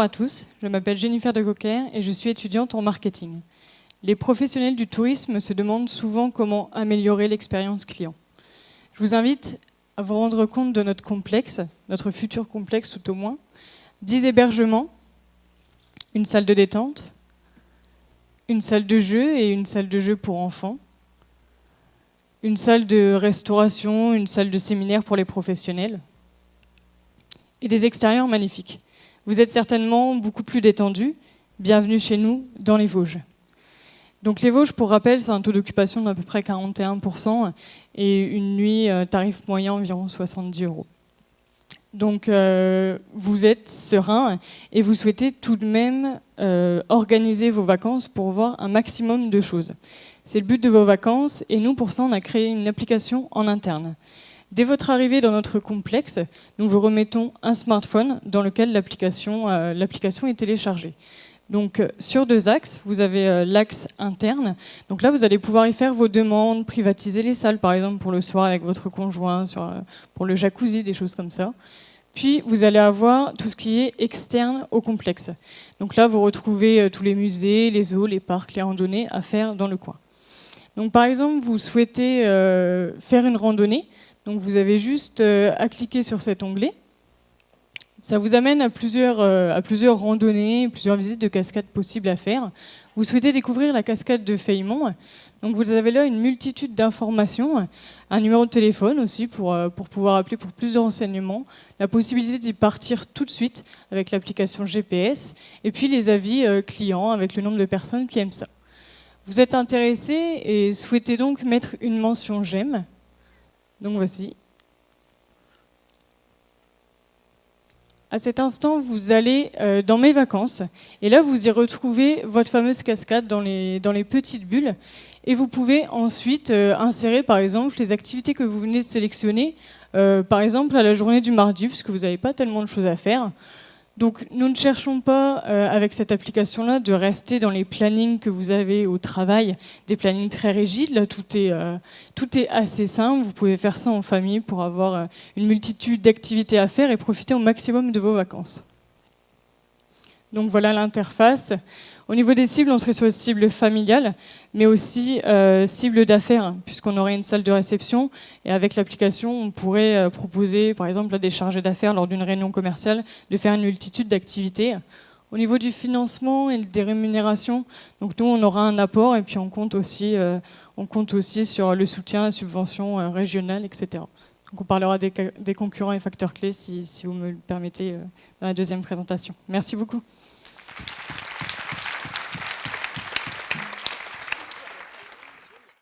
à tous, je m'appelle Jennifer de Cocker et je suis étudiante en marketing. Les professionnels du tourisme se demandent souvent comment améliorer l'expérience client. Je vous invite à vous rendre compte de notre complexe, notre futur complexe tout au moins. 10 hébergements, une salle de détente, une salle de jeu et une salle de jeu pour enfants, une salle de restauration, une salle de séminaire pour les professionnels et des extérieurs magnifiques. Vous êtes certainement beaucoup plus détendus. Bienvenue chez nous dans les Vosges. Donc les Vosges, pour rappel, c'est un taux d'occupation d'à peu près 41% et une nuit tarif moyen environ 70 €. Donc vous êtes serein et vous souhaitez tout de même organiser vos vacances pour voir un maximum de choses. C'est le but de vos vacances et nous, pour ça, on a créé une application en interne. Dès votre arrivée dans notre complexe, nous vous remettons un smartphone dans lequel l'application est téléchargée. Donc sur 2 axes, vous avez l'axe interne. Donc là, vous allez pouvoir y faire vos demandes, privatiser les salles, par exemple pour le soir avec votre conjoint, pour le jacuzzi, des choses comme ça. Puis vous allez avoir tout ce qui est externe au complexe. Donc là, vous retrouvez tous les musées, les zoos, les parcs, les randonnées à faire dans le coin. Donc par exemple, vous souhaitez faire une randonnée. Donc vous avez juste à cliquer sur cet onglet. Ça vous amène à plusieurs randonnées, plusieurs visites de cascades possibles à faire. Vous souhaitez découvrir la cascade de Feymont. Donc vous avez là une multitude d'informations, un numéro de téléphone aussi pour pouvoir appeler pour plus de renseignements, la possibilité d'y partir tout de suite avec l'application GPS, et puis les avis clients avec le nombre de personnes qui aiment ça. Vous êtes intéressé et souhaitez donc mettre une mention j'aime. Donc voici. À cet instant, vous allez dans mes vacances et là, vous y retrouvez votre fameuse cascade dans les petites bulles et vous pouvez ensuite insérer, par exemple, les activités que vous venez de sélectionner, par exemple, à la journée du mardi, puisque vous n'avez pas tellement de choses à faire. Donc, nous ne cherchons pas, avec cette application-là, de rester dans les plannings que vous avez au travail, des plannings très rigides. Là, tout est assez simple. Vous pouvez faire ça en famille pour avoir une multitude d'activités à faire et profiter au maximum de vos vacances. Donc, voilà l'interface. Au niveau des cibles, on serait sur les cibles familiales, mais aussi cibles d'affaires, puisqu'on aurait une salle de réception. Et avec l'application, on pourrait proposer, par exemple, à des chargés d'affaires, lors d'une réunion commerciale, de faire une multitude d'activités. Au niveau du financement et des rémunérations, donc nous, on aura un apport, et puis on compte aussi sur le soutien, la subvention régionale, etc. Donc on parlera des concurrents et facteurs clés, si vous me le permettez, dans la deuxième présentation. Merci beaucoup.